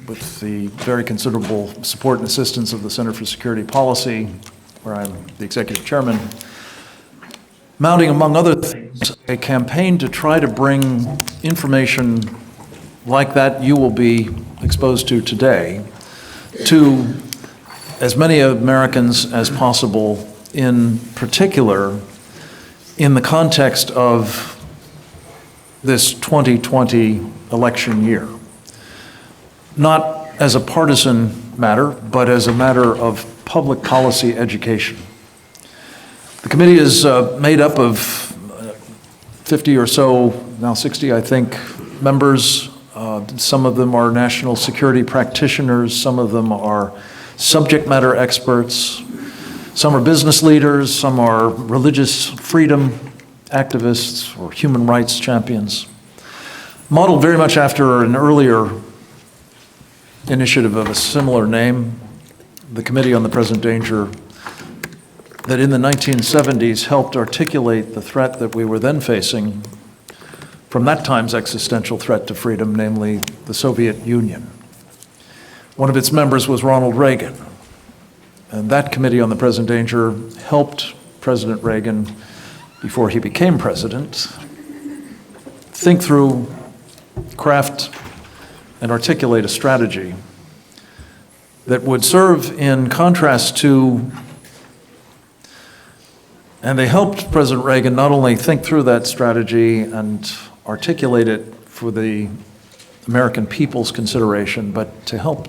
with the very considerable support and assistance of the Center for Security Policy, where I'm the executive chairman, mounting, among other things, a campaign to try to bring information like that you will be exposed to today to as many Americans as possible, in particular in the context of this 2020 election year. Not as a partisan matter, but as a matter of public policy education. The committee is made up of 50 or so, now 60, I think, members. Some of them are national security practitioners, some of them are subject matter experts, some are business leaders, some are religious freedom activists or human rights champions. Modeled very much after an earlier initiative of a similar name, the Committee on the Present Danger, that in the 1970s helped articulate the threat that we were then facing from that time's existential threat to freedom, namely the Soviet Union. One of its members was Ronald Reagan, and that Committee on the Present Danger helped President Reagan, before he became president, think through, craft, and articulate a strategy that would serve in contrast to, and they helped President Reagan not only think through that strategy and articulate it for the American people's consideration, but to help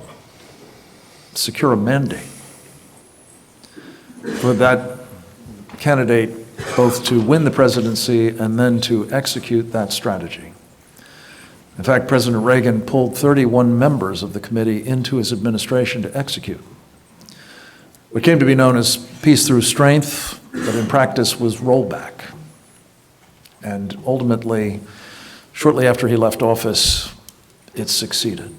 secure a mandate for that candidate both to win the presidency and then to execute that strategy. In fact, President Reagan pulled 31 members of the committee into his administration to execute what came to be known as peace through strength, but in practice was rollback. And ultimately, shortly after he left office, it succeeded.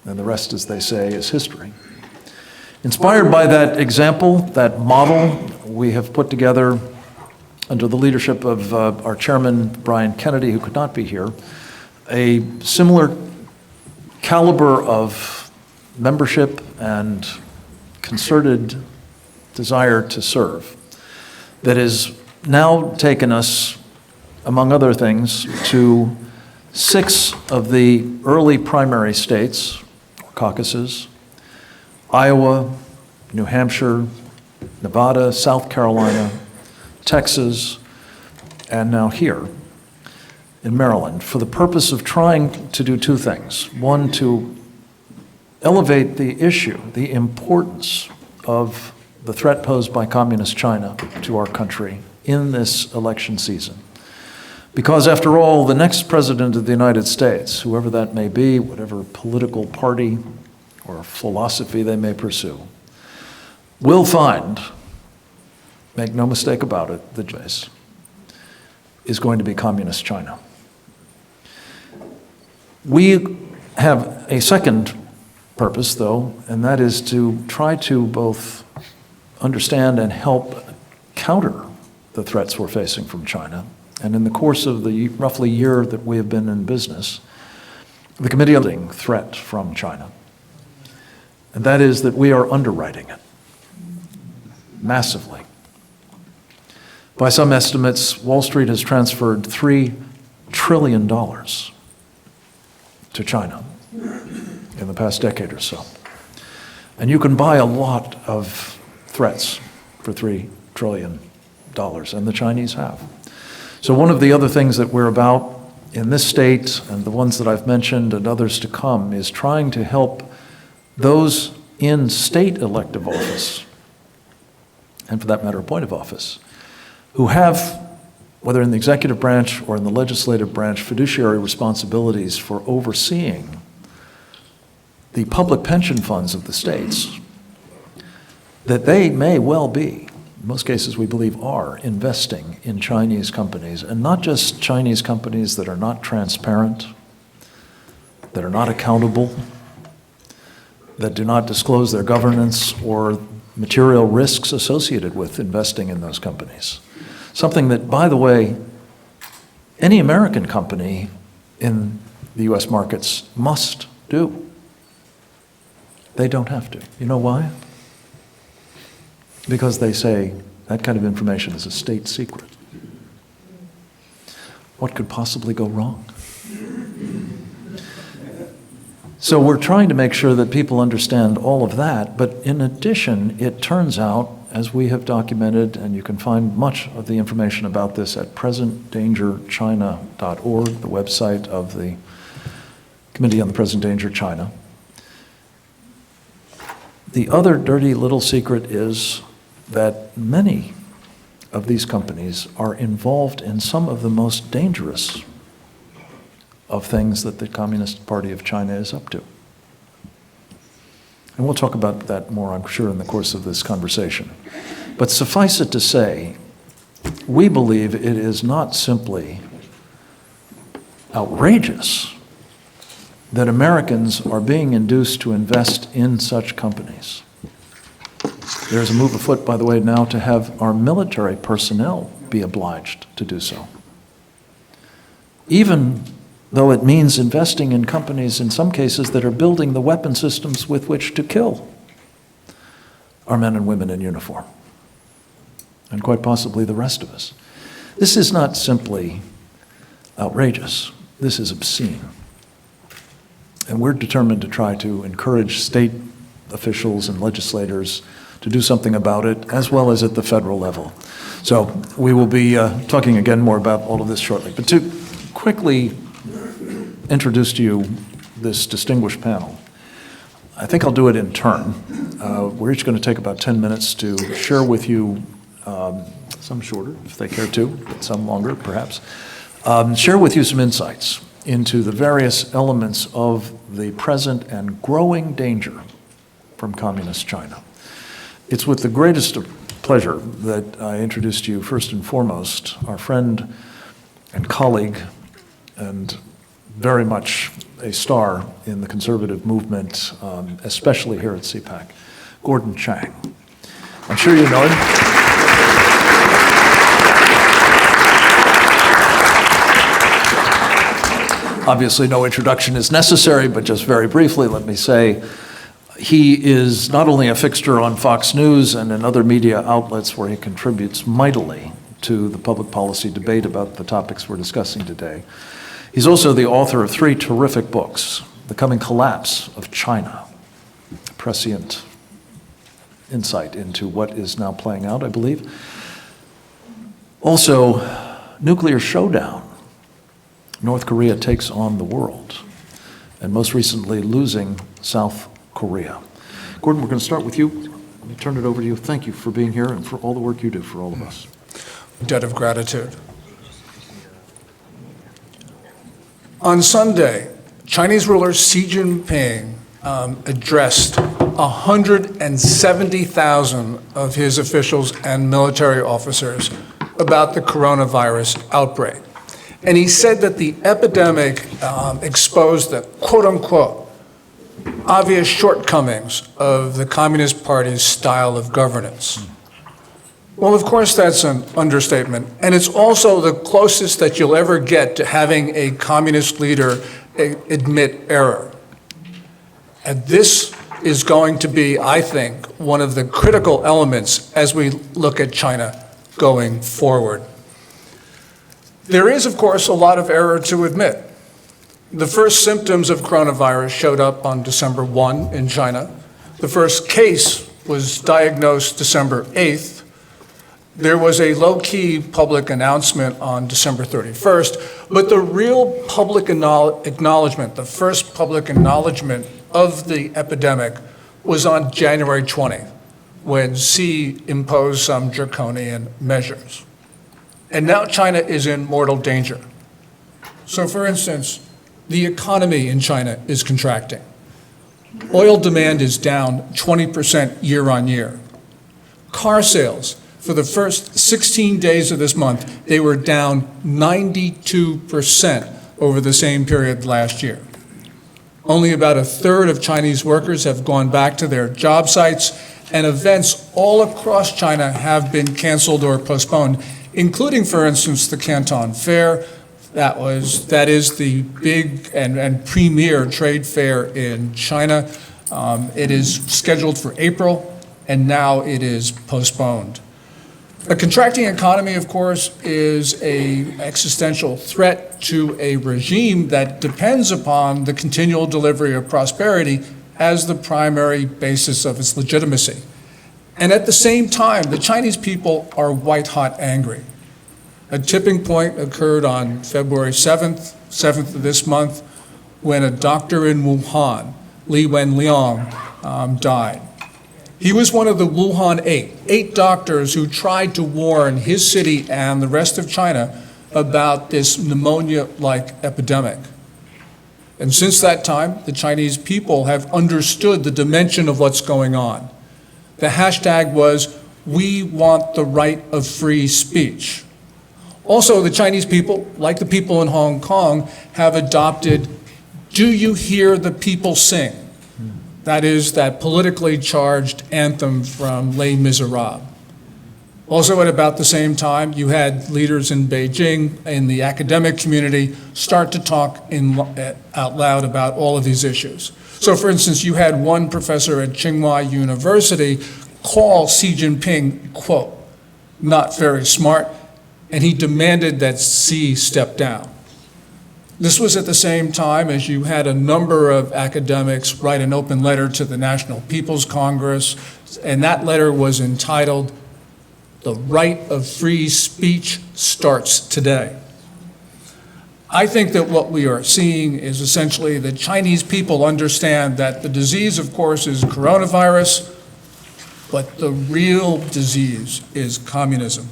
And the rest, as they say, is history. Inspired by that example, that model, we have put together, under the leadership of our chairman, Brian Kennedy, who could not be here, a similar caliber of membership and concerted desire to serve that has now taken us, among other things, to 6 of the early primary states, or caucuses: Iowa, New Hampshire, Nevada, South Carolina, Texas, and now here in Maryland, for the purpose of trying to do 2 things. One, to elevate the issue, the importance of the threat posed by Communist China to our country in this election season. Because after all, the next president of the United States, whoever that may be, whatever political party or philosophy they may pursue, will find, make no mistake about it, the choice is going to be Communist China. We have a second purpose, though, and that is to try to both understand and help counter the threats we're facing from China. And in the course of the roughly year that we have been in business, the committee on the threat from China, and that is that we are underwriting it massively. By some estimates, Wall Street has transferred $3 trillion to China in the past decade or so. And you can buy a lot of threats for $3 trillion, and the Chinese have. So one of the other things that we're about in this state, and the ones that I've mentioned and others to come, is trying to help those in state elective office, and for that matter, appointive office, who have, whether in the executive branch or in the legislative branch, fiduciary responsibilities for overseeing the public pension funds of the states, that they may well be, in most cases we believe are, investing in Chinese companies, and not just Chinese companies that are not transparent, that are not accountable, that do not disclose their governance or material risks associated with investing in those companies. Something that, by the way, any American company in the US markets must do. They don't have to. You know why? Because they say that kind of information is a state secret. What could possibly go wrong? So we're trying to make sure that people understand all of that, but in addition, it turns out, as we have documented, and you can find much of the information about this at presentdangerchina.org, the website of the Committee on the Present Danger China. The other dirty little secret is that many of these companies are involved in some of the most dangerous of things that the Communist Party of China is up to. And we'll talk about that more, I'm sure, in the course of this conversation. But suffice it to say, we believe it is not simply outrageous that Americans are being induced to invest in such companies. There's a move afoot, by the way, now to have our military personnel be obliged to do so. Even though it means investing in companies, in some cases, that are building the weapon systems with which to kill our men and women in uniform, and quite possibly the rest of us. This is not simply outrageous. This is obscene. And we're determined to try to encourage state officials and legislators to do something about it, as well as at the federal level. So we will be talking again more about all of this shortly. But to quickly introduce to you this distinguished panel, I think I'll do it in turn. We're each going to take about 10 minutes to share with you, some shorter if they care to, but some longer perhaps, share with you some insights into the various elements of the present and growing danger from Communist China. It's with the greatest of pleasure that I introduce to you first and foremost our friend and colleague and very much a star in the conservative movement, especially here at CPAC, Gordon Chang. I'm sure you know him. Obviously, no introduction is necessary, but just very briefly, let me say, he is not only a fixture on Fox News and in other media outlets where he contributes mightily to the public policy debate about the topics we're discussing today. He's also the author of 3 terrific books, The Coming Collapse of China, a prescient insight into what is now playing out, I believe. Also, Nuclear Showdown, North Korea Takes on the World, and most recently, Losing South Korea. Gordon, we're going to start with you. Let me turn it over to you. Thank you for being here and for all the work you do for all of us. Debt of gratitude. On Sunday, Chinese ruler Xi Jinping addressed 170,000 of his officials and military officers about the coronavirus outbreak. And he said that the epidemic exposed the quote-unquote obvious shortcomings of the Communist Party's style of governance. Well, of course, that's an understatement, and it's also the closest that you'll ever get to having a communist leader admit error. And this is going to be, I think, one of the critical elements as we look at China going forward. There is, of course, a lot of error to admit. The first symptoms of coronavirus showed up on December 1 in China. The first case was diagnosed December 8th. There was a low-key public announcement on December 31st, but the real public acknowledgement, the first public acknowledgement of the epidemic was on January 20th, when Xi imposed some draconian measures. And now China is in mortal danger. So for instance, the economy in China is contracting. Oil demand is down 20% year on year. Car sales, for the first 16 days of this month, they were down 92% over the same period last year. Only about a third of Chinese workers have gone back to their job sites, and events all across China have been canceled or postponed, including, for instance, the Canton Fair. That is the big and premier trade fair in China. It is scheduled for April, and now it is postponed. A contracting economy, of course, is an existential threat to a regime that depends upon the continual delivery of prosperity as the primary basis of its legitimacy. And at the same time, the Chinese people are white-hot angry. A tipping point occurred on February 7th of this month, when a doctor in Wuhan, Li Wenliang, died. He was one of the Wuhan eight doctors who tried to warn his city and the rest of China about this pneumonia-like epidemic. And since that time, the Chinese people have understood the dimension of what's going on. The hashtag was, "We want the right of free speech." Also, the Chinese people, like the people in Hong Kong, have adopted, "Do you hear the people sing?" That is that politically charged anthem from Les Miserables. Also, at about the same time, you had leaders in Beijing, in the academic community, start to talk out loud about all of these issues. So, for instance, you had one professor at Tsinghua University call Xi Jinping, quote, "not very smart," and he demanded that Xi step down. This was at the same time as you had a number of academics write an open letter to the National People's Congress, and that letter was entitled, "The Right of Free Speech Starts Today." I think that what we are seeing is essentially the Chinese people understand that the disease, of course, is coronavirus, but the real disease is communism.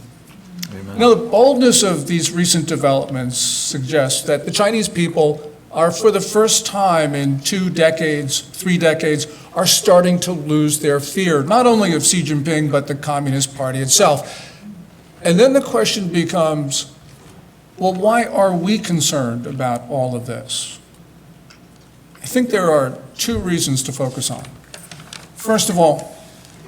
Now, the boldness of these recent developments suggests that the Chinese people are, for the first time in 2 decades, 3 decades, are starting to lose their fear, not only of Xi Jinping, but the Communist Party itself. And then the question becomes, well, why are we concerned about all of this? I think there are 2 reasons to focus on. First of all,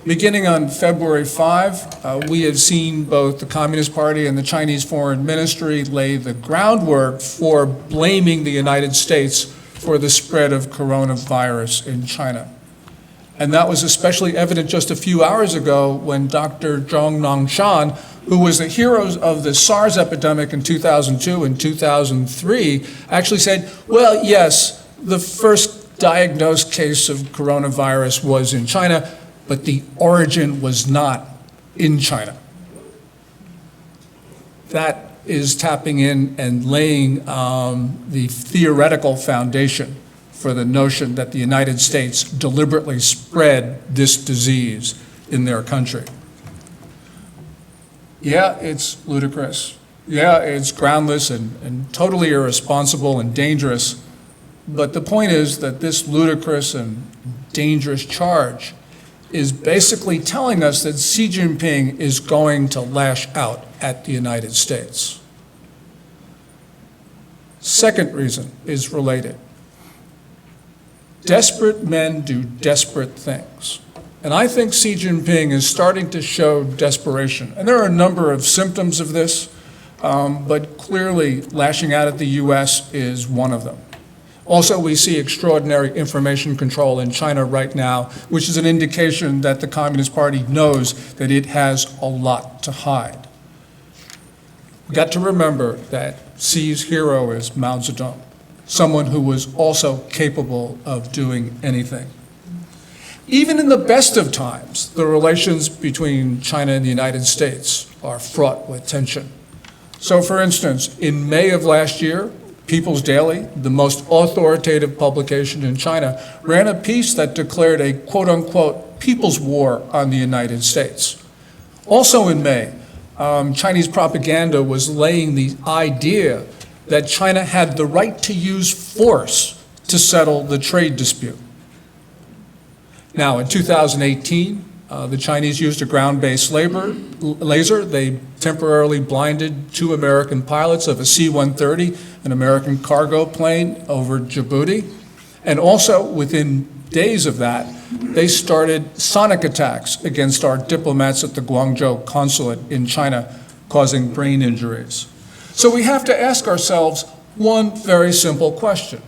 beginning on February 5, we have seen both the Communist Party and the Chinese Foreign Ministry lay the groundwork for blaming the United States for the spread of coronavirus in China. And that was especially evident just a few hours ago when Dr. Zhong Nangshan, who was the hero of the SARS epidemic in 2002 and 2003, actually said, well, yes, the first diagnosed case of coronavirus was in China, but the origin was not in China. That is tapping in and laying the theoretical foundation for the notion that the United States deliberately spread this disease in their country. Yeah, it's ludicrous. Yeah, it's groundless and totally irresponsible and dangerous. But the point is that this ludicrous and dangerous charge is basically telling us that Xi Jinping is going to lash out at the United States. Second reason is related. Desperate men do desperate things. And I think Xi Jinping is starting to show desperation. And there are a number of symptoms of this, but clearly lashing out at the US is one of them. Also, we see extraordinary information control in China right now, which is an indication that the Communist Party knows that it has a lot to hide. We've got to remember that Xi's hero is Mao Zedong, someone who was also capable of doing anything. Even in the best of times, the relations between China and the United States are fraught with tension. So, for instance, in May of last year, People's Daily, the most authoritative publication in China, ran a piece that declared a quote-unquote people's war on the United States. Also in May, Chinese propaganda was laying the idea that China had the right to use force to settle the trade dispute. Now, in 2018, the Chinese used a ground-based laser. They temporarily blinded 2 American pilots of a C-130, an American cargo plane over Djibouti. And also, within days of that, they started sonic attacks against our diplomats at the Guangzhou consulate in China, causing brain injuries. So we have to ask ourselves one very simple question.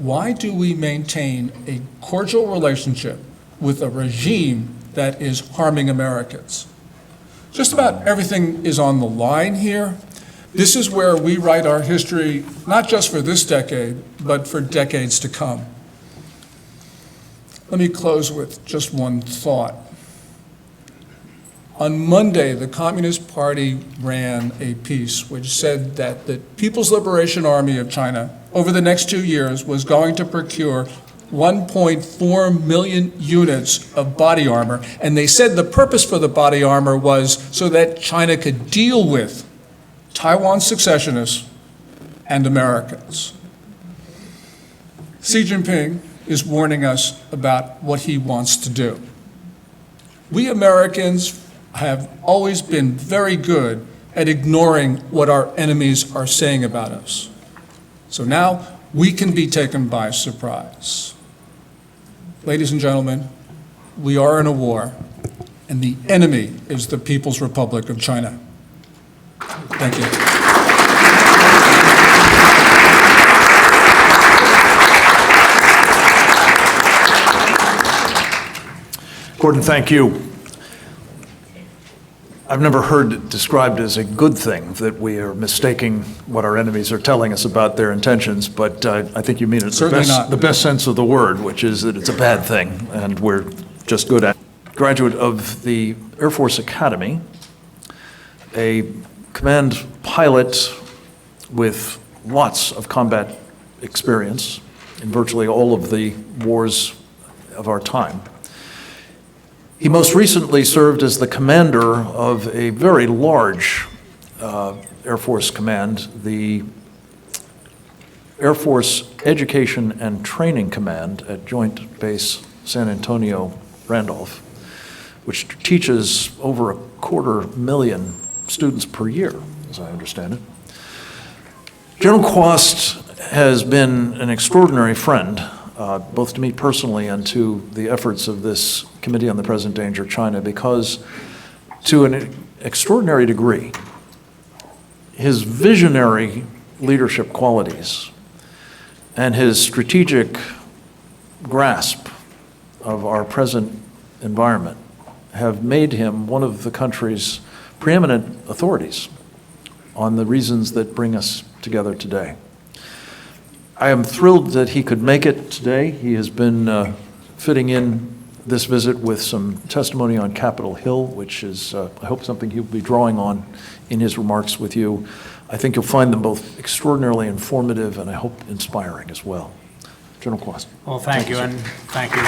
why do we maintain a cordial relationship with a regime that is harming Americans? Just about everything is on the line here. This is where we write our history, not just for this decade, but for decades to come. Let me close with just one thought. On Monday, the Communist Party ran a piece which said that the People's Liberation Army of China, over the next 2 years, was going to procure 1.4 million units of body armor, and they said the purpose for the body armor was so that China could deal with Taiwan's secessionists and Americans. Xi Jinping is warning us about what he wants to do. We Americans have always been very good at ignoring what our enemies are saying about us. So now we can be taken by surprise. Ladies and gentlemen, we are in a war, and the enemy is the People's Republic of China. Thank you. Gordon, thank you. I've never heard it described as a good thing that we are mistaking what our enemies are telling us about their intentions, but I think you mean it the best sense of the word, which is that it's a bad thing, and we're just good at it. Graduate of the Air Force Academy, a command pilot with lots of combat experience in virtually all of the wars of our time. He most recently served as the commander of a very large Air Force command, the Air Force Education and Training Command at Joint Base San Antonio Randolph, which teaches over 250,000 students per year, as I understand it. General Quast has been an extraordinary friend, both to me personally and to the efforts of this Committee on the Present Danger China, because to an extraordinary degree, his visionary leadership qualities and his strategic grasp of our present environment have made him one of the country's preeminent authorities on the reasons that bring us together today. I am thrilled that he could make it today. He has been fitting in this visit with some testimony on Capitol Hill, which is, I hope, something he'll be drawing on in his remarks with you. I think you'll find them both extraordinarily informative and I hope inspiring as well. General Quast. Well, thank you, and thank you.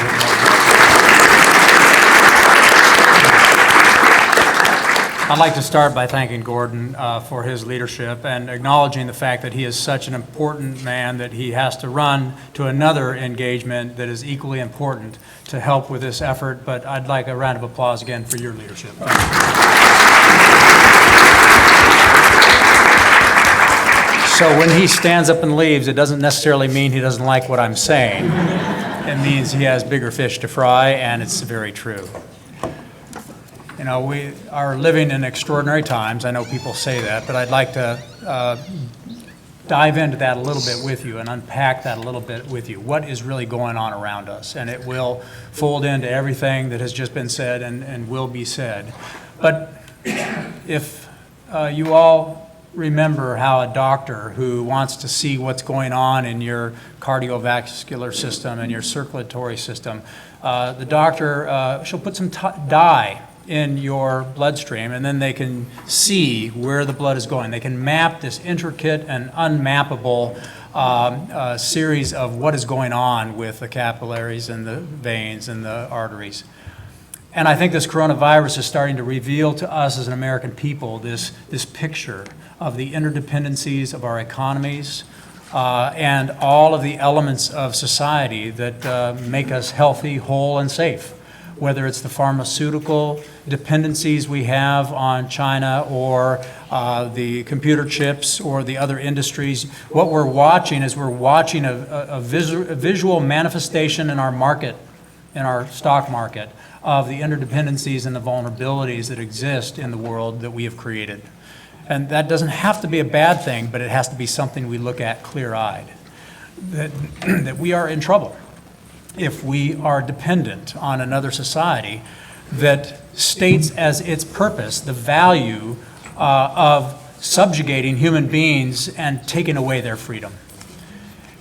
I'd like to start by thanking Gordon for his leadership and acknowledging the fact that he is such an important man that he has to run to another engagement that is equally important to help with this effort. But I'd like a round of applause again for your leadership. So when he stands up and leaves, it doesn't necessarily mean he doesn't like what I'm saying. It means he has bigger fish to fry, and it's very true. You know, we are living in extraordinary times. I know people say that, but I'd like to dive into that a little bit with you and unpack that a little bit with you. What is really going on around us? And it will fold into everything that has just been said and will be said. But if you all remember how a doctor who wants to see what's going on in your cardiovascular system and your circulatory system, the doctor, she'll put some dye in your bloodstream, and then they can see where the blood is going. They can map this intricate and unmappable series of what is going on with the capillaries and the veins and the arteries. And I think this coronavirus is starting to reveal to us as an American people this picture of the interdependencies of our economies and all of the elements of society that make us healthy, whole, and safe. Whether it's the pharmaceutical dependencies we have on China or the computer chips or the other industries, what we're watching is we're watching a visual manifestation in our market, in our stock market, of the interdependencies and the vulnerabilities that exist in the world that we have created. And that doesn't have to be a bad thing, but it has to be something we look at clear-eyed. that we are in trouble if we are dependent on another society that states as its purpose the value of subjugating human beings and taking away their freedom.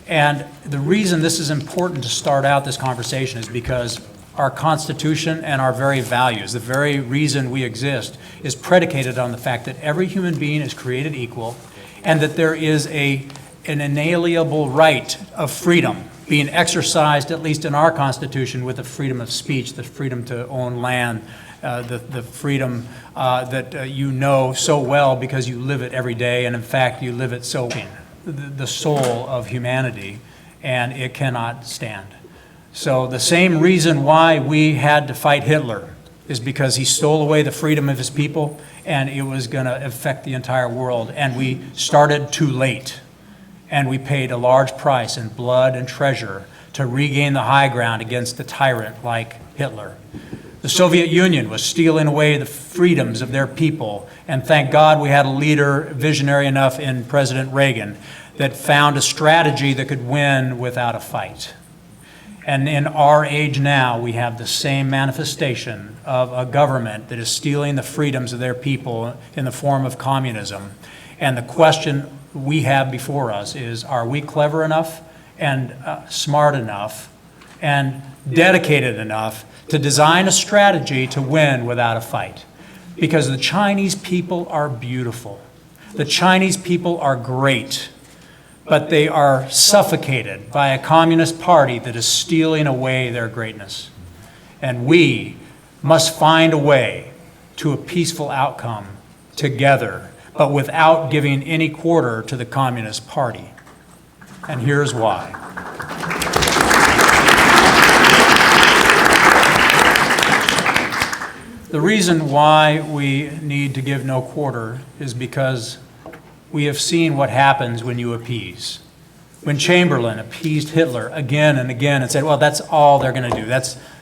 And the reason this is important to start out this conversation is because our Constitution and our very values, the very reason we exist, is predicated on the fact that every human being is created equal and that there is an inalienable right of freedom being exercised, at least in our Constitution, with the freedom of speech, the freedom to own land, the freedom that you know so well because you live it every day, and in fact, you live it so the soul of humanity, and it cannot stand. So the same reason why we had to fight Hitler is because he stole away the freedom of his people, and it was going to affect the entire world, and we started too late. And we paid a large price in blood and treasure to regain the high ground against a tyrant like Hitler. The Soviet Union was stealing away the freedoms of their people, and thank God we had a leader visionary enough in President Reagan that found a strategy that could win without a fight. And in our age now, we have the same manifestation of a government that is stealing the freedoms of their people in the form of communism. And the question we have before us is, are we clever enough and smart enough and dedicated enough to design a strategy to win without a fight? Because the Chinese people are beautiful. The Chinese people are great, but they are suffocated by a communist party that is stealing away their greatness. And we must find a way to a peaceful outcome together, but without giving any quarter to the Communist Party. And here's why. The reason why we need to give no quarter is because we have seen what happens when you appease. When Chamberlain appeased Hitler again and again and said, well, that's all they're going to do.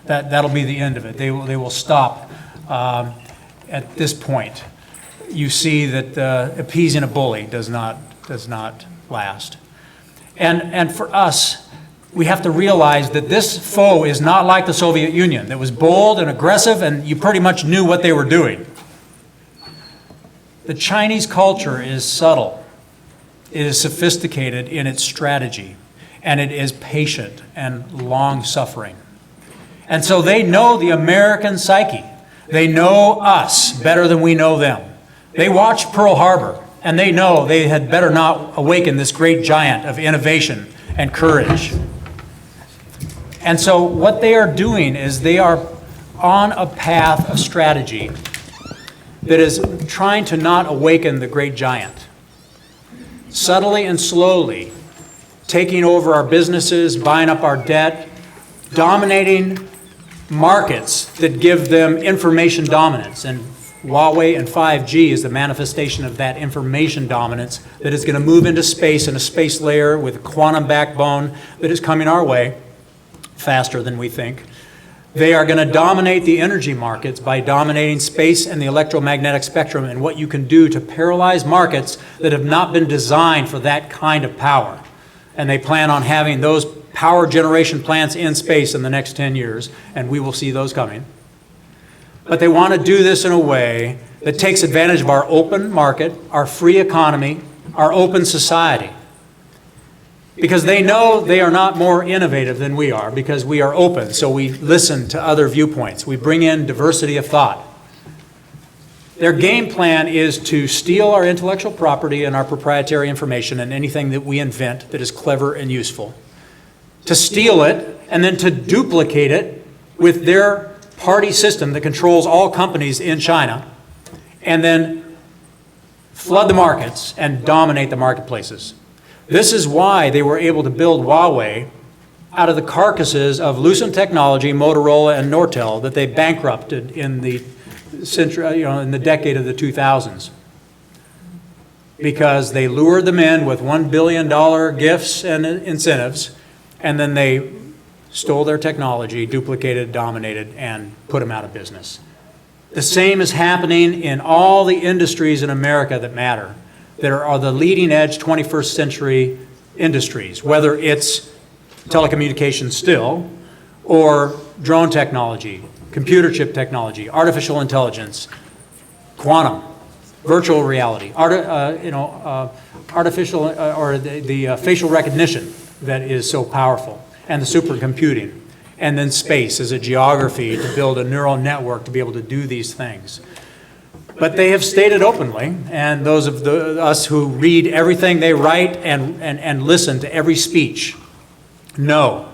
That'll be the end of it. They will stop at this point. You see that appeasing a bully does not last. And for us, we have to realize that this foe is not like the Soviet Union that was bold and aggressive and you pretty much knew what they were doing. The Chinese culture is subtle. It is sophisticated in its strategy, and it is patient and long-suffering. And so they know the American psyche. They know us better than we know them. They watched Pearl Harbor, and they know they had better not awaken this great giant of innovation and courage. And so what they are doing is they are on a path of strategy that is trying to not awaken the great giant. Subtly and slowly, taking over our businesses, buying up our debt, dominating markets that give them information dominance. And Huawei and 5G is the manifestation of that information dominance that is going to move into space in a space layer with a quantum backbone that is coming our way faster than we think. They are going to dominate the energy markets by dominating space and the electromagnetic spectrum and what you can do to paralyze markets that have not been designed for that kind of power. And they plan on having those power generation plants in space in the next 10 years, and we will see those coming. But they want to do this in a way that takes advantage of our open market, our free economy, our open society. Because they know they are not more innovative than we are, because we are open, so we listen to other viewpoints. We bring in diversity of thought. Their game plan is to steal our intellectual property and our proprietary information and anything that we invent that is clever and useful. To steal it and then to duplicate it with their party system that controls all companies in China, and then flood the markets and dominate the marketplaces. This is why they were able to build Huawei out of the carcasses of Lucent Technology, Motorola, and Nortel that they bankrupted in the century, in the decade of the 2000s. Because they lured them in with $1 billion gifts and incentives, and then they stole their technology, duplicated, dominated, and put them out of business. The same is happening in all the industries in America that matter, that are the leading edge 21st century industries, whether it's telecommunications still, or drone technology, computer chip technology, artificial intelligence, quantum, virtual reality, artificial or the facial recognition that is so powerful, and the supercomputing, and then space as a geography to build a neural network to be able to do these things. But they have stated openly, and those of us who read everything they write and listen to every speech know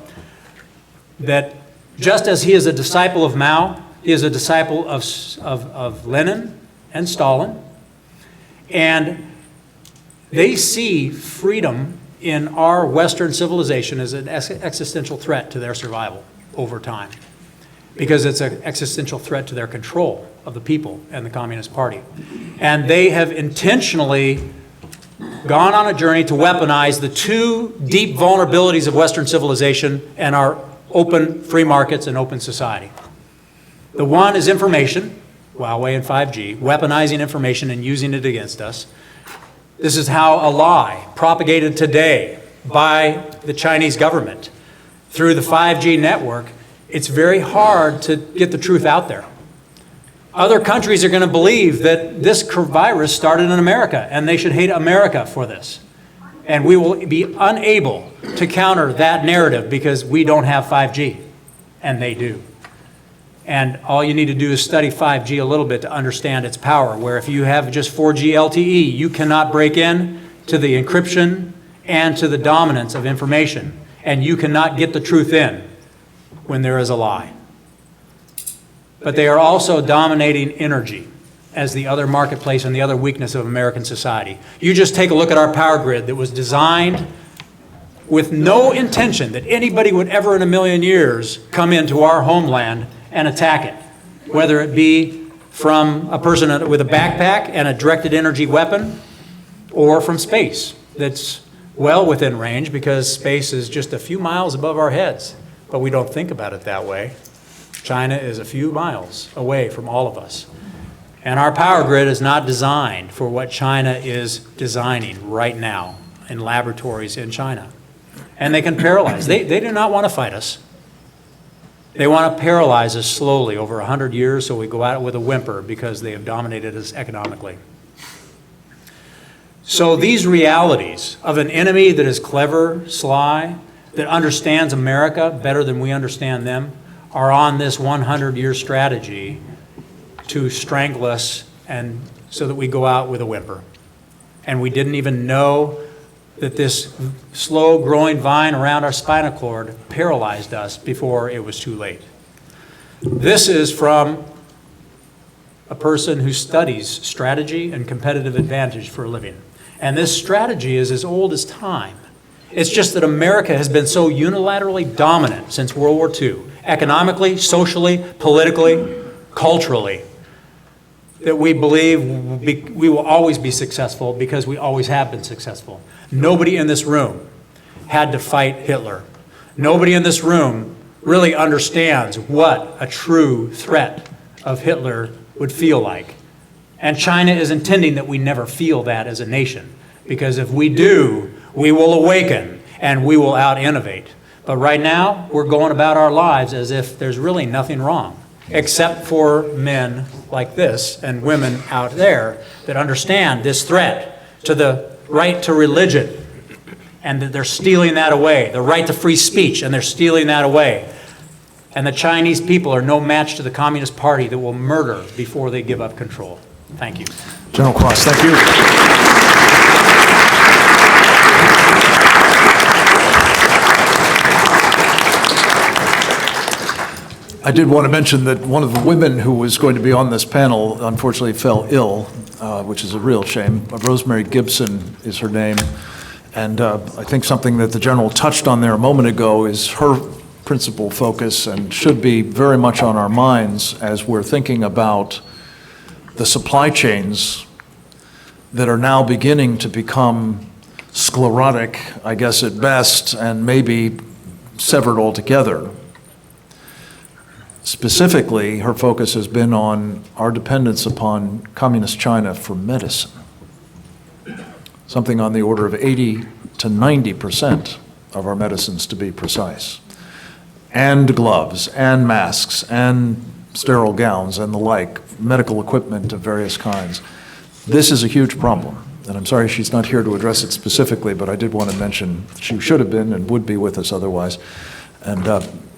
that just as he is a disciple of Mao, he is a disciple of Lenin and Stalin, and they see freedom in our Western civilization as an existential threat to their survival over time, because it's an existential threat to their control of the people and the Communist Party. And they have intentionally gone on a journey to weaponize the two deep vulnerabilities of Western civilization and our open free markets and open society. The one is information, Huawei and 5G, weaponizing information and using it against us. This is how a lie propagated today by the Chinese government through the 5G network, it's very hard to get the truth out there. Other countries are going to believe that this virus started in America and they should hate America for this. And we will be unable to counter that narrative because we don't have 5G, and they do. And all you need to do is study 5G a little bit to understand its power, where if you have just 4G LTE, you cannot break in to the encryption and to the dominance of information, and you cannot get the truth in when there is a lie. But they are also dominating energy as the other marketplace and the other weakness of American society. You just take a look at our power grid that was designed with no intention that anybody would ever in a million years come into our homeland and attack it, whether it be from a person with a backpack and a directed energy weapon, or from space that's well within range, because space is just a few miles above our heads, but we don't think about it that way. China is a few miles away from all of us. And our power grid is not designed for what China is designing right now in laboratories in China. And they can paralyze. They do not want to fight us. They want to paralyze us slowly over 100 years so we go out with a whimper because they have dominated us economically. So these realities of an enemy that is clever, sly, that understands America better than we understand them, are on this 100-year strategy to strangle us, and so that we go out with a whimper. And we didn't even know that this slow-growing vine around our spinal cord paralyzed us before it was too late. This is from a person who studies strategy and competitive advantage for a living. And this strategy is as old as time. It's just that America has been so unilaterally dominant since World War II, economically, socially, politically, culturally, that we believe we will always be successful because we always have been successful. Nobody in this room had to fight Hitler. Nobody in this room really understands what a true threat of Hitler would feel like. And China is intending that we never feel that as a nation, because if we do, we will awaken and we will out-innovate. But right now, we're going about our lives as if there's really nothing wrong, except for men like this and women out there that understand this threat to the right to religion, and that they're stealing that away, the right to free speech, and they're stealing that away. And the Chinese people are no match to the Communist Party that will murder before they give up control. Thank you. General Cross, thank you. I did want to mention that one of the women who was going to be on this panel unfortunately fell ill, which is a real shame. Rosemary Gibson is her name. And I think something that the General touched on there a moment ago is her principal focus, and should be very much on our minds as we're thinking about the supply chains that are now beginning to become sclerotic, I guess at best, and maybe severed altogether. Specifically, her focus has been on our dependence upon Communist China for medicine. Something on the order of 80 to 90% of our medicines, to be precise, and gloves, and masks, and sterile gowns, and the like, medical equipment of various kinds. This is a huge problem, and I'm sorry she's not here to address it specifically, but I did want to mention she should have been and would be with us otherwise. And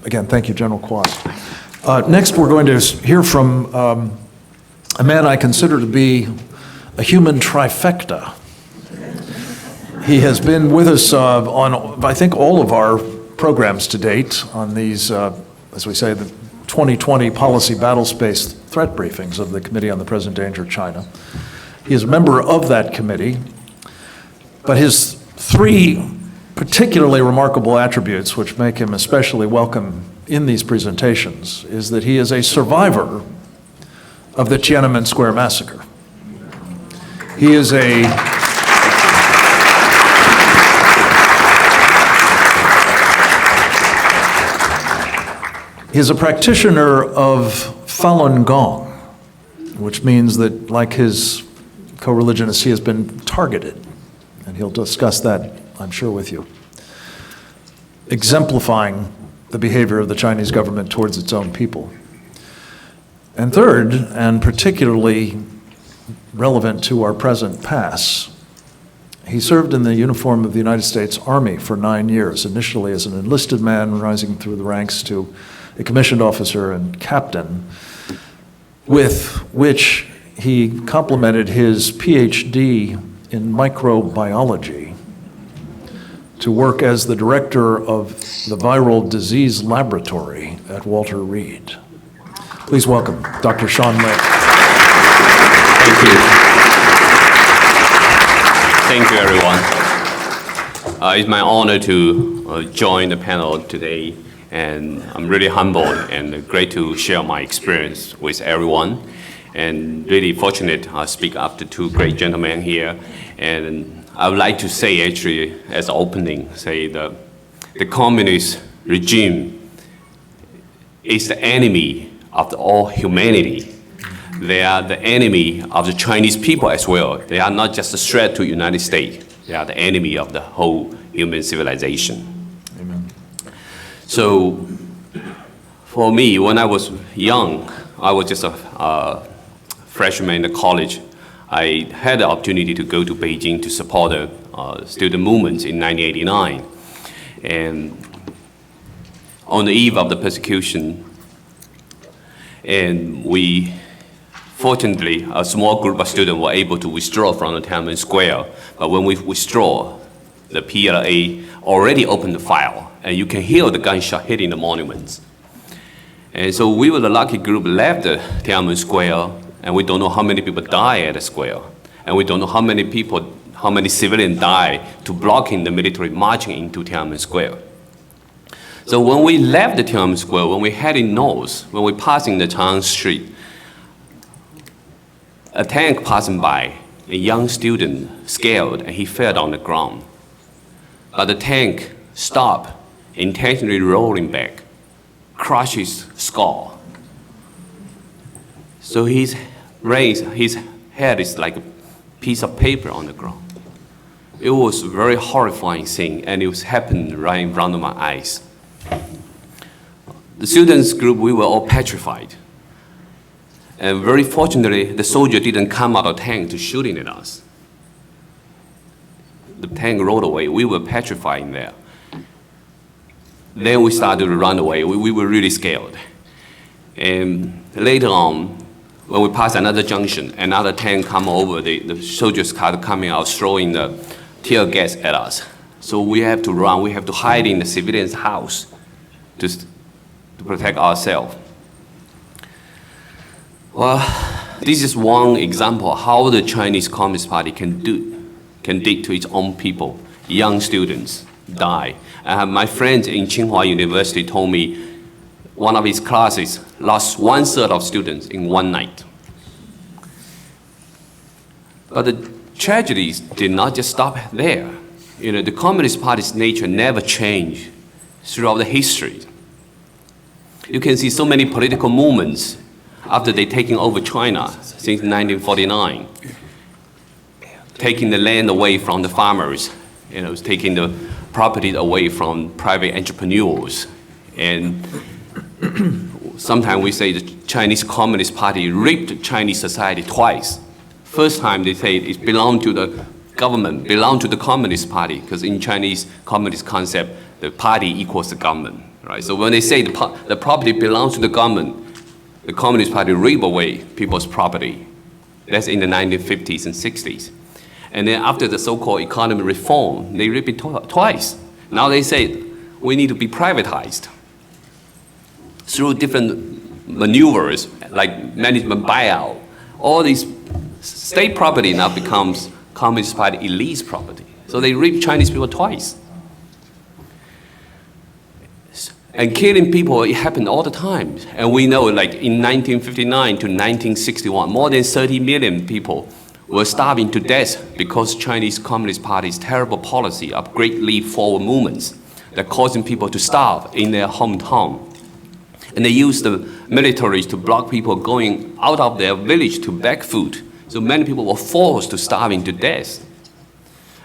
again, thank you, General Quast. Next, we're going to hear from a man I consider to be a human trifecta. He has been with us on, I think, all of our programs to date on these, as we say, the 2020 policy battlespace threat briefings of the Committee on the Present Danger of China. He is a member of that committee, but his three particularly remarkable attributes which make him especially welcome in these presentations is that he is a survivor of the Tiananmen Square massacre. He is a practitioner of Falun Gong, which means that, like his co-religionists, he has been targeted, and he'll discuss that, I'm sure, with you, exemplifying the behavior of the Chinese government towards its own people. And third, and particularly relevant to our present pass, he served in the uniform of the United States Army for 9 years, initially as an enlisted man, rising through the ranks to a commissioned officer and captain, with which he complemented his PhD in microbiology to work as the director of the Viral Disease Laboratory at Walter Reed. Please welcome Dr. Sean Lin. Thank you. Thank you, everyone. It's my honor to join the panel today, and I'm really humbled and great to share my experience with everyone, and really fortunate to speak after two great gentlemen here. And I would like to say, actually, as an opening, say the communist regime is the enemy of all humanity. They are the enemy of the Chinese people as well. They are not just a threat to the United States. They are the enemy of the whole human civilization. Amen. So for me, when I was young, I was just a freshman in college. I had the opportunity to go to Beijing to support the student movements in 1989. And on the eve of the persecution, and fortunately, a small group of students were able to withdraw from the Tiananmen Square. But when we withdraw, the PLA already opened the fire, and you can hear the gunshot hitting the monuments. And so we were the lucky group left the Tiananmen Square, and we don't know how many people died at the square. And we don't know how many civilians died to blocking the military marching into Tiananmen Square. So when we left the Tiananmen Square, when we heading north, when we passing the Chang'an Street, a tank passing by, a young student scared, and he fell on the ground. But the tank stopped, intentionally rolling back, crushed his skull. So his head is like a piece of paper on the ground. It was a very horrifying thing, and it was happening right in front of my eyes. The students group, we were all petrified. And very fortunately, the soldier didn't come out of the tank to shooting at us. The tank rolled away. We were petrified in there. Then we started to run away. We were really scared. And later on, when we passed another junction, another tank come over, the soldiers started coming out, throwing the tear gas at us. So we have to run. We have to hide in the civilian's house to protect ourselves. Well, this is one example of how the Chinese Communist Party can dictate to its own people. Young students die. My friend in Tsinghua University told me one of his classes lost 1/3 of students in one night. But the tragedies did not just stop there. The Communist Party's nature never changed throughout the history. You can see so many political movements after they taking over China since 1949, taking the land away from the farmers, taking the property away from private entrepreneurs. And sometimes we say the Chinese Communist Party raped Chinese society twice. First time they say it belonged to the government, belonged to the Communist Party, because in Chinese Communist concept, the party equals the government, right? So when they say the property belongs to the government, the Communist Party rape away people's property. That's in the 1950s and 60s. And then after the so-called economic reform, they rape it twice. Now they say we need to be privatized. Through different maneuvers, like management buyout, all these state property now becomes Communist Party elite's property. So they rape Chinese people twice. And killing people, it happened all the time. And we know, like in 1959 to 1961, more than 30 million people were starving to death because Chinese Communist Party's terrible policy of Great Leap Forward movements that causing people to starve in their hometown. And they used the military to block people going out of their village to beg food. So many people were forced to starving to death.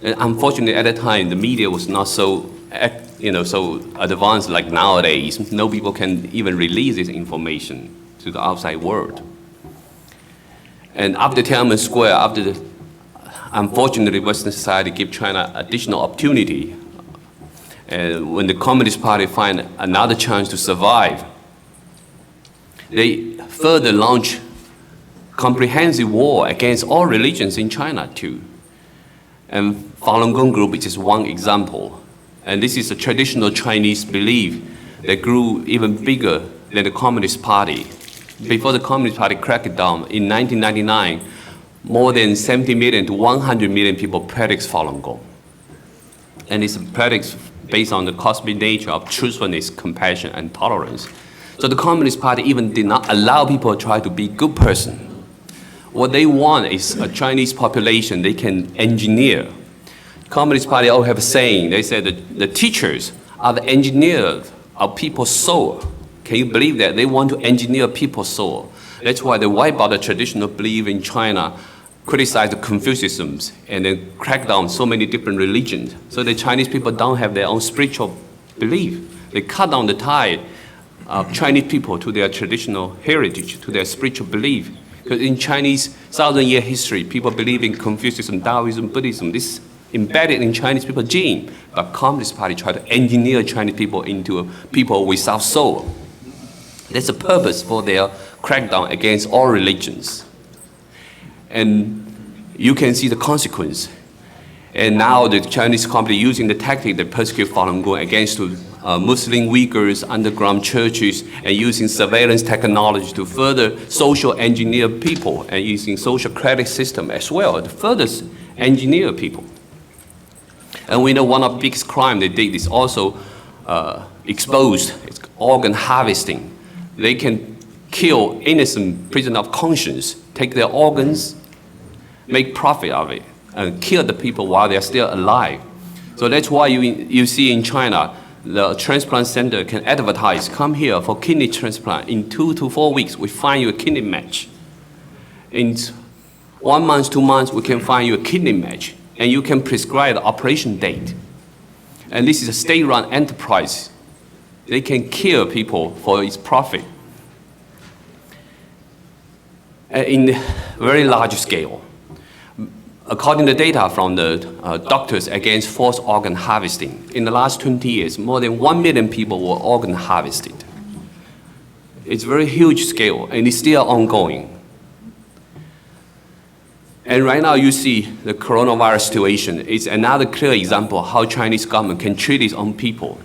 And unfortunately, at that time, the media was not so so advanced like nowadays. No people can even release this information to the outside world. And after Tiananmen Square, unfortunately, Western society gave China additional opportunity. And when the Communist Party find another chance to survive, they further launched comprehensive war against all religions in China too. And Falun Gong group is just one example. And this is a traditional Chinese belief that grew even bigger than the Communist Party. Before the Communist Party cracked down, in 1999, more than 70 million to 100 million people practice Falun Gong. And it's a practice based on the cosmic nature of truthfulness, compassion, and tolerance. So the Communist Party even did not allow people to try to be a good person. What they want is a Chinese population they can engineer. Communist Party always have a saying, they said that the teachers are the engineers of people's soul. Can you believe that? They want to engineer people's soul. That's why they wipe out the traditional belief in China, criticize the Confucianism, and then crack down so many different religions. So the Chinese people don't have their own spiritual belief. They cut down the tie of Chinese people to their traditional heritage, to their spiritual belief. Because in Chinese 1,000-year history, people believe in Confucianism, Taoism, Buddhism. This embedded in Chinese people's gene. But Communist Party tried to engineer Chinese people into a people without soul. That's the purpose for their crackdown against all religions. And you can see the consequence. And now the Chinese company using the tactic that persecute Falun Gong against Muslim Uyghurs, underground churches, and using surveillance technology to further social engineer people, and using social credit system as well to further engineer people. And we know one of the biggest crimes they did is also exposed organ harvesting. They can kill innocent prisoners of conscience, take their organs, make profit of it, and kill the people while they're still alive. So that's why you see in China, the transplant center can advertise, come here for kidney transplant. In 2 to 4 weeks, we find you a kidney match. In 1 month, 2 months, we can find you a kidney match. And you can prescribe the operation date. And this is a state-run enterprise. They can kill people for its profit. In very large scale. According to data from the doctors against forced organ harvesting, in the last 20 years, more than 1 million people were organ harvested. It's a very huge scale, and it's still ongoing. And right now you see the coronavirus situation is another clear example of how Chinese government can treat its own people.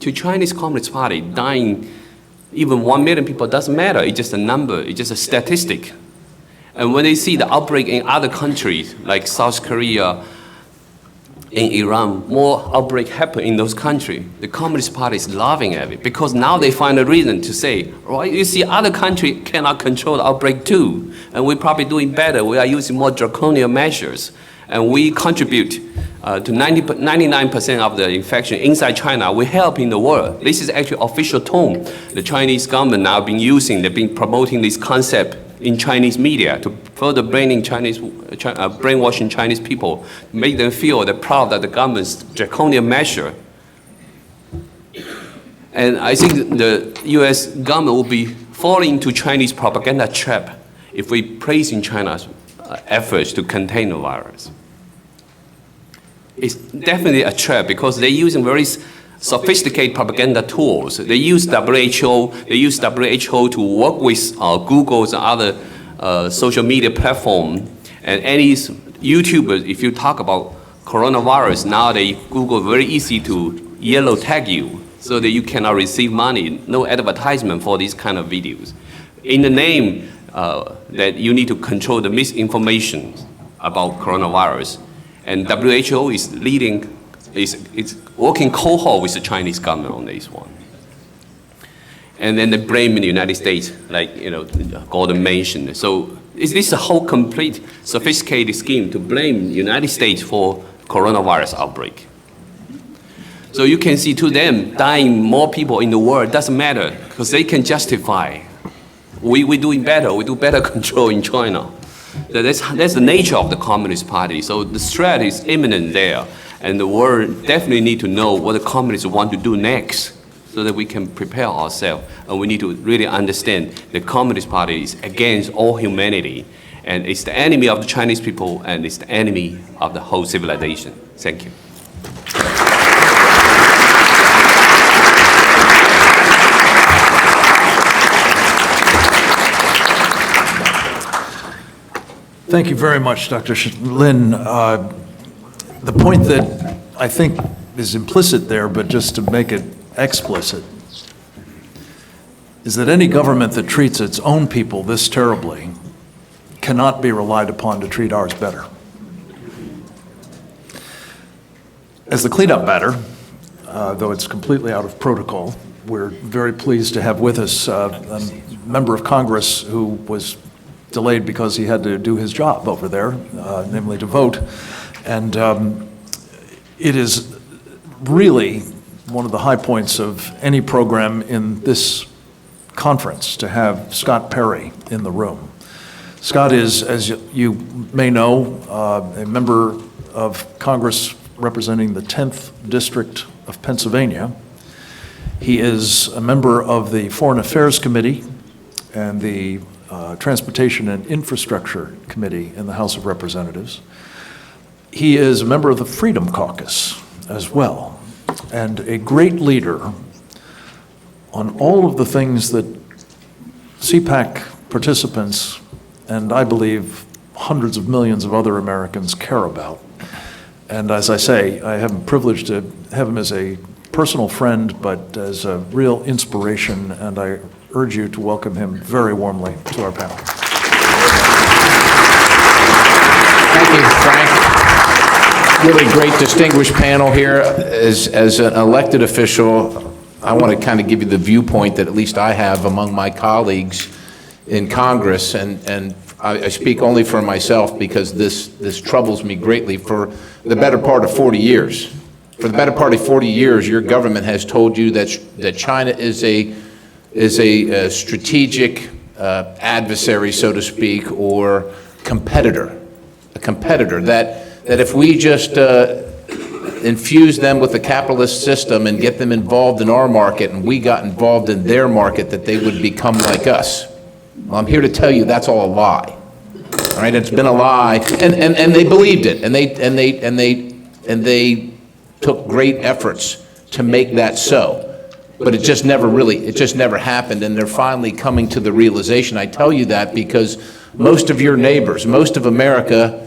To Chinese Communist Party, dying even 1 million people doesn't matter, it's just a number, it's just a statistic. And when they see the outbreak in other countries, like South Korea, in Iran, more outbreak happen in those countries, the Communist Party is laughing at it, because now they find a reason to say, right, you see other countries cannot control the outbreak too, and we're probably doing better, we are using more draconian measures, and we contribute to 99% of the infection inside China, we help in the world. This is actually official tone the Chinese government now been using, they've been promoting this concept in Chinese media to further brainwashing Chinese people, make them feel they're proud that the government's draconian measure. And I think the US government will be falling into Chinese propaganda trap if we praise in China's efforts to contain the virus. It's definitely a trap because they're using very sophisticated propaganda tools. They use WHO to work with Google's and other social media platform. And any YouTubers, if you talk about coronavirus, nowadays Google very easy to yellow tag you so that you cannot receive money, no advertisement for these kind of videos. In the name that you need to control the misinformation about coronavirus. And WHO is leading, is working cohort with the Chinese government on this one. And then they blame the United States, like, Gordon mentioned. So is this a whole complete sophisticated scheme to blame the United States for coronavirus outbreak? So you can see to them, dying more people in the world doesn't matter because they can justify. We're doing better, we do better control in China. So that's the nature of the Communist Party. So the threat is imminent there. And the world definitely need to know what the communists want to do next so that we can prepare ourselves. And we need to really understand the Communist Party is against all humanity. And it's the enemy of the Chinese people and it's the enemy of the whole civilization. Thank you. Thank you very much, Dr. Lin. The point that I think is implicit there, but just to make it explicit, is that any government that treats its own people this terribly cannot be relied upon to treat ours better. As the cleanup batter, though it's completely out of protocol, we're very pleased to have with us a member of Congress who was delayed because he had to do his job over there, namely to vote. And it is really one of the high points of any program in this conference to have Scott Perry in the room. Scott is, as you may know, a member of Congress representing the 10th District of Pennsylvania. He is a member of the Foreign Affairs Committee and the Transportation and Infrastructure Committee in the House of Representatives. He is a member of the Freedom Caucus as well, and a great leader on all of the things that CPAC participants, and I believe hundreds of millions of other Americans, care about. And as I say, I have the privilege to have him as a personal friend, but as a real inspiration, and I urge you to welcome him very warmly to our panel. Thank you, Frank. Really great, distinguished panel here. As an elected official, I want to kind of give you the viewpoint that at least I have among my colleagues in Congress, and I speak only for myself because this troubles me greatly. For the better part of 40 years, for the better part of 40 years, your government has told you that China is a strategic adversary, so to speak, or competitor, a competitor, that if we just infuse them with the capitalist system and get them involved in our market and we got involved in their market, that they would become like us. Well, I'm here to tell you that's all a lie. All right, it's been a lie, and they believed it, and they took great efforts to make that so. But it just never happened, and they're finally coming to the realization. I tell you that because most of your neighbors, most of America,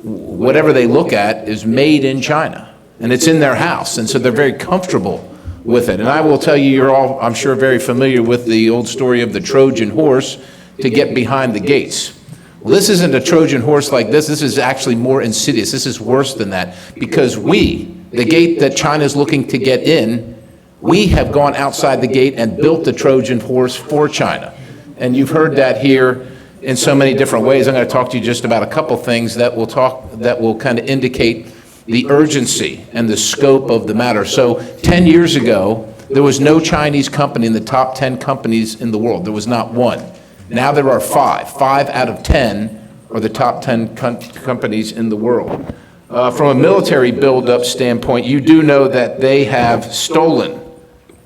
whatever they look at is made in China, and it's in their house, and so they're very comfortable with it. And I will tell you, you're all, I'm sure, very familiar with the old story of the Trojan horse to get behind the gates. Well, this isn't a Trojan horse like this. This is actually more insidious. This is worse than that, because the gate that China's looking to get in, we have gone outside the gate and built the Trojan horse for China. And you've heard that here in so many different ways. I'm going to talk to you just about a couple things that will kind of indicate the urgency and the scope of the matter. So 10 years ago, there was no Chinese company in the top 10 companies in the world. There was not one. Now there are 5. 5 out of 10 are the top 10 companies in the world. From a military buildup standpoint, you do know that they have stolen,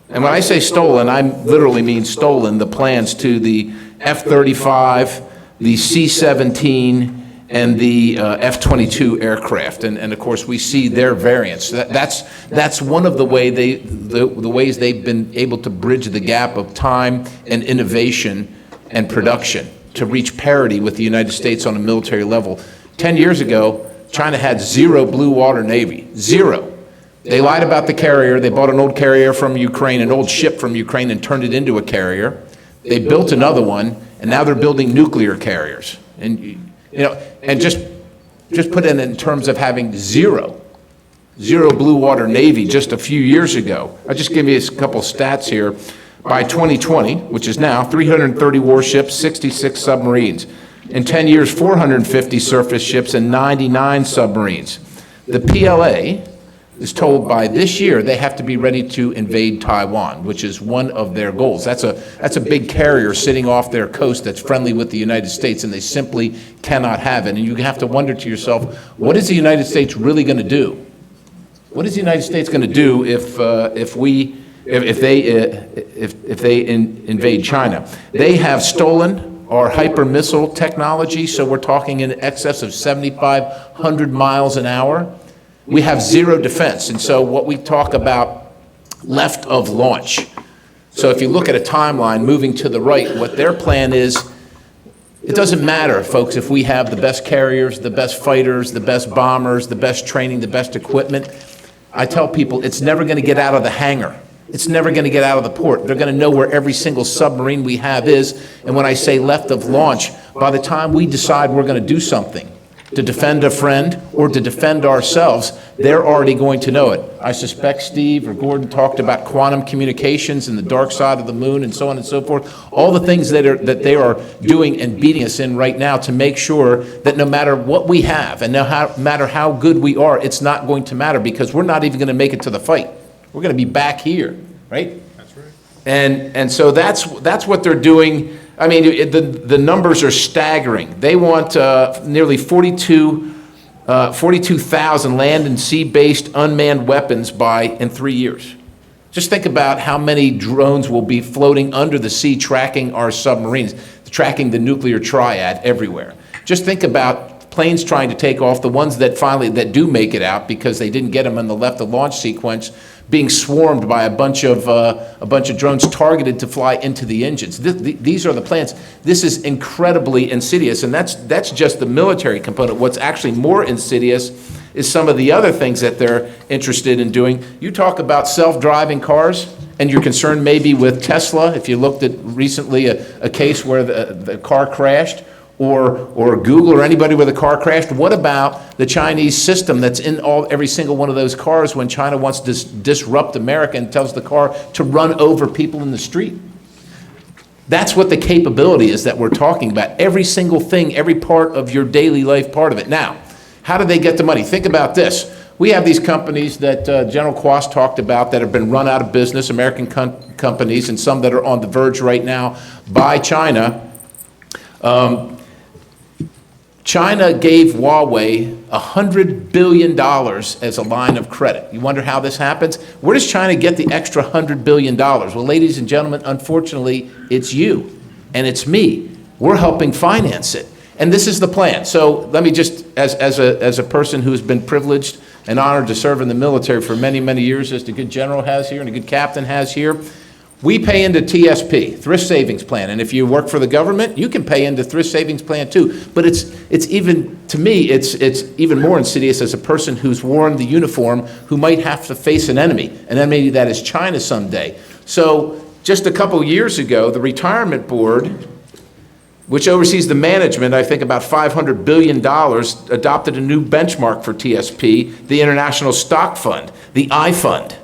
and when I say stolen, I literally mean stolen, the plans to the F-35, the C-17, and the F-22 aircraft. And of course, we see their variants. That's one of the ways they've been able to bridge the gap of time and innovation and production to reach parity with the United States on a military level. 10 years ago, China had 0 blue water navy, 0. They lied about the carrier. They bought an old carrier from Ukraine, an old ship from Ukraine, and turned it into a carrier. They built another one, and now they're building nuclear carriers. And and just put it in terms of having 0 blue water navy just a few years ago. I'll just give you a couple stats here. By 2020, which is now, 330 warships, 66 submarines. In 10 years, 450 surface ships and 99 submarines. The PLA is told by this year they have to be ready to invade Taiwan, which is one of their goals. That's a big carrier sitting off their coast that's friendly with the United States, and they simply cannot have it. And you have to wonder to yourself, what is the United States really going to do? What is the United States going to do if they invade China? They have stolen our hyper missile technology, so we're talking in excess of 7,500 miles an hour. We have 0 defense, and so what we talk about left of launch. So if you look at a timeline moving to the right, what their plan is, it doesn't matter, folks, if we have the best carriers, the best fighters, the best bombers, the best training, the best equipment. I tell people it's never going to get out of the hangar. It's never going to get out of the port. They're going to know where every single submarine we have is. And when I say left of launch, by the time we decide we're going to do something to defend a friend or to defend ourselves, they're already going to know it. I suspect Steve or Gordon talked about quantum communications and the dark side of the moon and so on and so forth. All the things that they are doing and beating us in right now to make sure that no matter what we have and no matter how good we are, it's not going to matter because we're not even going to make it to the fight. We're going to be back here, right? That's right. And so that's what they're doing. I mean, the numbers are staggering. They want nearly 42,000 land and sea-based unmanned weapons in 3 years. Just think about how many drones will be floating under the sea tracking our submarines, tracking the nuclear triad everywhere. Just think about planes trying to take off, the ones that do make it out because they didn't get them in the left of launch sequence, being swarmed by a bunch of drones targeted to fly into the engines. These are the plans. This is incredibly insidious, and that's just the military component. What's actually more insidious is some of the other things that they're interested in doing. You talk about self-driving cars, and you're concerned maybe with Tesla. If you looked at recently a case where the car crashed, or Google or anybody with a car crashed, what about the Chinese system that's in every single one of those cars when China wants to disrupt America and tells the car to run over people in the street? That's what the capability is that we're talking about. Every single thing, every part of your daily life, part of it. Now, how do they get the money? Think about this. We have these companies that General Quast talked about that have been run out of business, American companies, and some that are on the verge right now by China. China gave Huawei $100 billion as a line of credit. You wonder how this happens? Where does China get the extra $100 billion? Well, ladies and gentlemen, unfortunately, it's you and it's me. We're helping finance it. And this is the plan. So let me just, as a person who's been privileged and honored to serve in the military for many, many years, as the good general has here and the good captain has here, we pay into TSP, Thrift Savings Plan, and if you work for the government, you can pay into Thrift Savings Plan too. But it's even, to me, it's even more insidious as a person who's worn the uniform who might have to face an enemy that is China someday. So just a couple years ago, the Retirement Board, which oversees the management, I think about $500 billion, adopted a new benchmark for TSP, the International Stock Fund, the I Fund.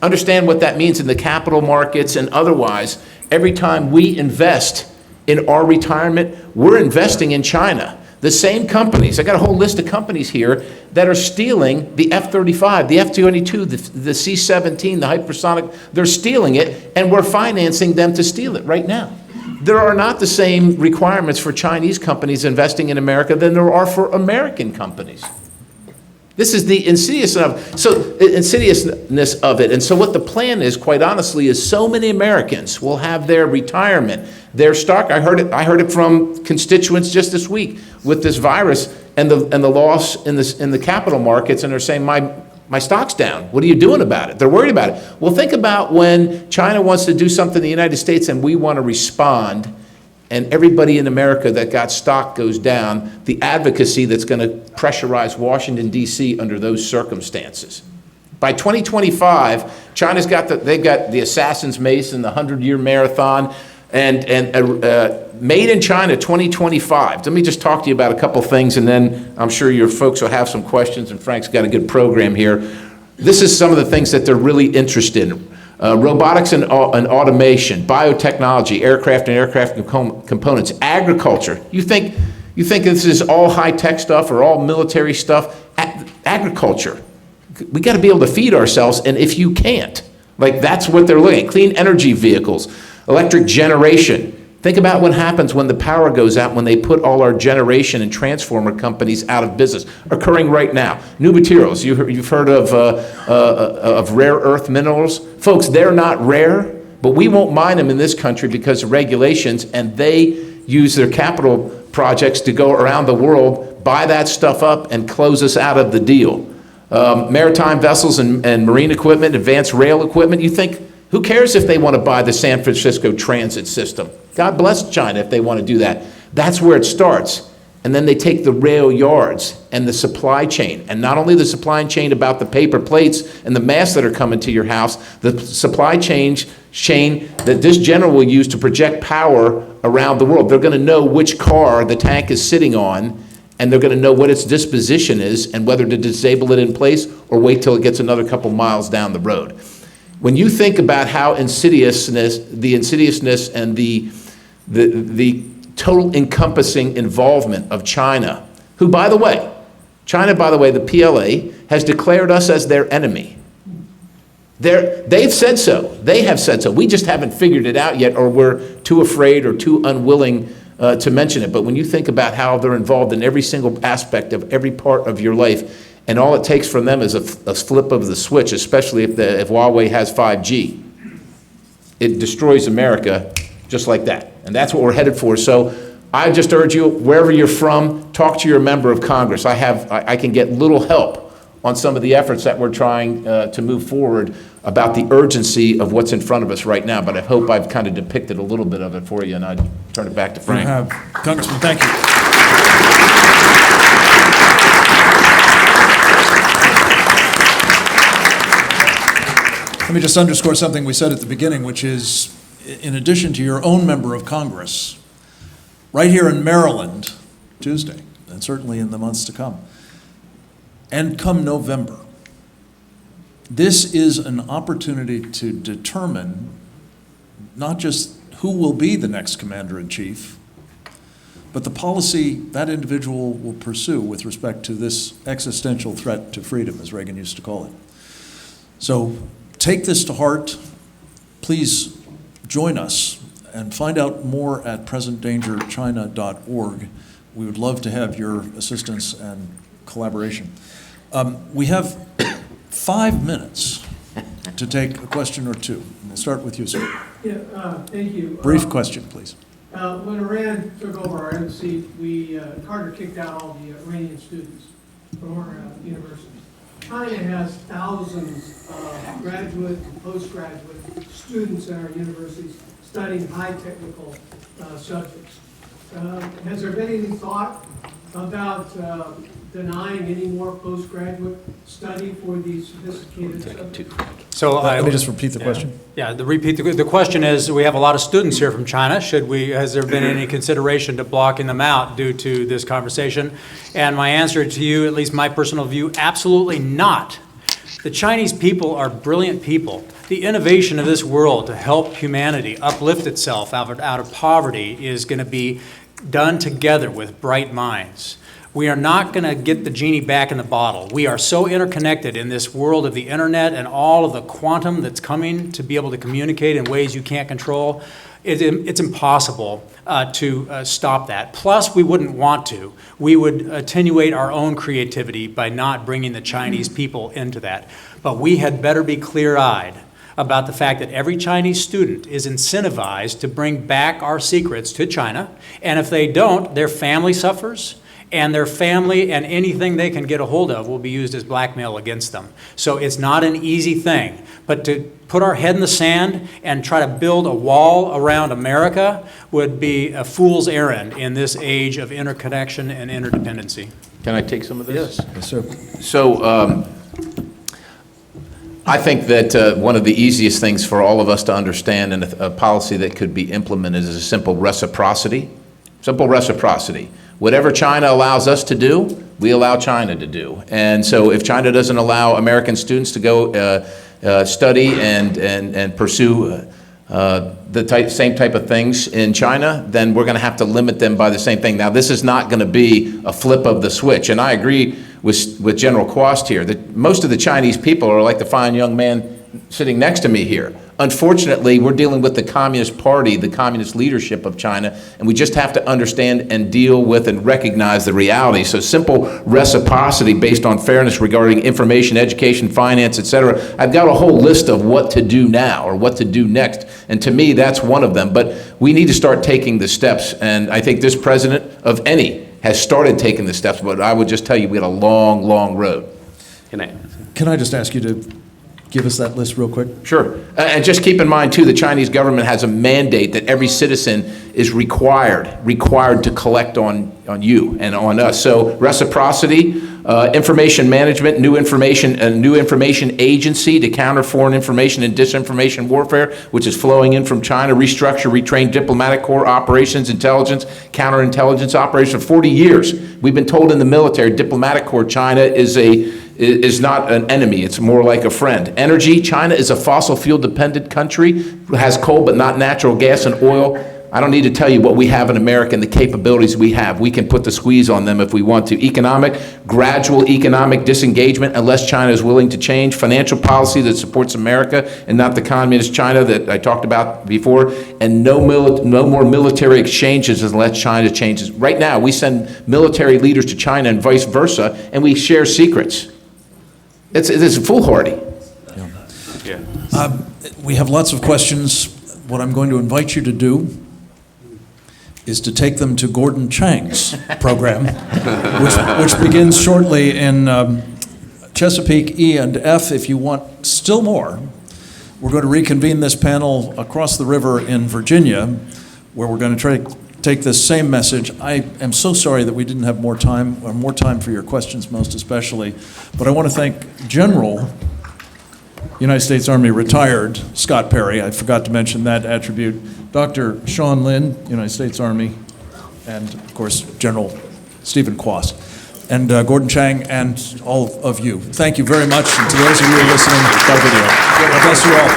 Understand what that means in the capital markets and otherwise. Every time we invest in our retirement, we're investing in China. The same companies, I got a whole list of companies here that are stealing the F-35, the F-22, the C-17, the hypersonic, they're stealing it, and we're financing them to steal it right now. there are not the same requirements for Chinese companies investing in America than there are for American companies. This is the insidiousness of it. And so what the plan is, quite honestly, is so many Americans will have their retirement, their stock. I heard it from constituents just this week with this virus and the loss in the capital markets, and they're saying, my stock's down. What are you doing about it? They're worried about it. Well, think about when China wants to do something in the United States and we want to respond, and everybody in America that got stock goes down, the advocacy that's going to pressurize Washington, D.C. under those circumstances. By 2025, China's they've got the Assassin's Mace and the 100-year marathon, and Made in China 2025. Let me just talk to you about a couple things, and then I'm sure your folks will have some questions, and Frank's got a good program here. This is some of the things that they're really interested in. Robotics and automation, biotechnology, aircraft and aircraft components, agriculture. You think this is all high-tech stuff or all military stuff? Agriculture. We got to be able to feed ourselves, and if you can't, like that's what they're looking at. Clean energy vehicles, electric generation. Think about what happens when the power goes out, when they put all our generation and transformer companies out of business, occurring right now. New materials, you've heard of rare earth minerals. Folks, they're not rare, but we won't mine them in this country because of regulations, and they use their capital projects to go around the world, buy that stuff up, and close us out of the deal. Maritime vessels and marine equipment, advanced rail equipment, you think, who cares if they want to buy the San Francisco transit system? God bless China if they want to do that. That's where it starts. And then they take the rail yards and the supply chain. And not only the supply chain about the paper plates and the masks that are coming to your house, the supply chain that this general will use to project power around the world. They're going to know which car the tank is sitting on, and they're going to know what its disposition is and whether to disable it in place or wait till it gets another couple miles down the road. When you think about how the insidiousness and the total encompassing involvement of China, who, by the way, the PLA has declared us as their enemy. They've said so. They have said so. We just haven't figured it out yet, or we're too afraid or too unwilling to mention it. But when you think about how they're involved in every single aspect of every part of your life, and all it takes from them is a flip of the switch, especially if Huawei has 5G. It destroys America just like that. And that's what we're headed for. So I just urge you, wherever you're from, talk to your member of Congress. I can get little help on some of the efforts that we're trying to move forward about the urgency of what's in front of us right now. But I hope I've kind of depicted a little bit of it for you, and I turn it back to Frank. You have. Congressman, thank you. Let me just underscore something we said at the beginning, which is, in addition to your own member of Congress, right here in Maryland, Tuesday, and certainly in the months to come, and come November, this is an opportunity to determine not just who will be the next commander-in-chief, but the policy that individual will pursue with respect to this existential threat to freedom, as Reagan used to call it. So take this to heart. Please join us and find out more at presentdangerchina.org. We would love to have your assistance and collaboration. We have 5 minutes to take a question or two. We'll start with you, sir. Yeah, thank you. Brief question, please. When Iran took over our embassy, Carter kicked out all the Iranian students from our universities. China has thousands of graduate and postgraduate students in our universities studying high technical subjects. Has there been any thought about denying any more postgraduate study for these sophisticated subjects? So Let me just repeat the question. Yeah, the question is, we have a lot of students here from China. Has there been any consideration to blocking them out due to this conversation? And my answer to you, at least my personal view, absolutely not. The Chinese people are brilliant people. The innovation of this world to help humanity uplift itself out of poverty is going to be done together with bright minds. We are not going to get the genie back in the bottle. We are so interconnected in this world of the internet and all of the quantum that's coming to be able to communicate in ways you can't control. It's impossible to stop that. Plus, we wouldn't want to. We would attenuate our own creativity by not bringing the Chinese people into that. But we had better be clear-eyed about the fact that every Chinese student is incentivized to bring back our secrets to China, and if they don't, their family suffers, and their family and anything they can get a hold of will be used as blackmail against them. So it's not an easy thing, but to put our head in the sand and try to build a wall around America would be a fool's errand in this age of interconnection and interdependency. Can I take some of this? Yes, sir. So I think that one of the easiest things for all of us to understand and a policy that could be implemented is a simple reciprocity. Simple reciprocity. Whatever China allows us to do, we allow China to do. And so if China doesn't allow American students to go study and pursue the same type of things in China, then we're going to have to limit them by the same thing. Now, this is not going to be a flip of the switch. And I agree with General Quast here that most of the Chinese people are like the fine young man sitting next to me here. Unfortunately, we're dealing with the Communist Party, the communist leadership of China, and we just have to understand and deal with and recognize the reality. So simple reciprocity based on fairness regarding information, education, finance, etc. I've got a whole list of what to do now or what to do next, and to me, that's one of them. But we need to start taking the steps, and I think this president of any has started taking the steps, but I would just tell you we had a long, long road. Can I just ask you to give us that list real quick? Sure. And just keep in mind, too, the Chinese government has a mandate that every citizen is required to collect on you and on us. So reciprocity, information management, a new information agency to counter foreign information and disinformation warfare, which is flowing in from China, restructure, retrain diplomatic corps operations, intelligence, counterintelligence operations. For 40 years, we've been told in the military, diplomatic corps, China is not an enemy, it's more like a friend. Energy, China is a fossil fuel dependent country, has coal but not natural gas and oil. I don't need to tell you what we have in America and the capabilities we have. We can put the squeeze on them if we want to. Gradual economic disengagement unless China is willing to change. Financial policy that supports America and not the communist China that I talked about before. And no more military exchanges unless China changes. Right now, we send military leaders to China and vice versa, and we share secrets. It's foolhardy. We have lots of questions. What I'm going to invite you to do is to take them to Gordon Chang's program, which begins shortly in Chesapeake E and F. If you want still more, we're going to reconvene this panel across the river in Virginia, where we're going to try to take this same message. I am so sorry that we didn't have more time for your questions, most especially, but I want to thank General United States Army retired Scott Perry, I forgot to mention that attribute, Dr. Sean Lynn, United States Army, and of course, General Stephen Quast, and Gordon Chang, and all of you. Thank you very much, and to those of you who are listening by video. God bless you all.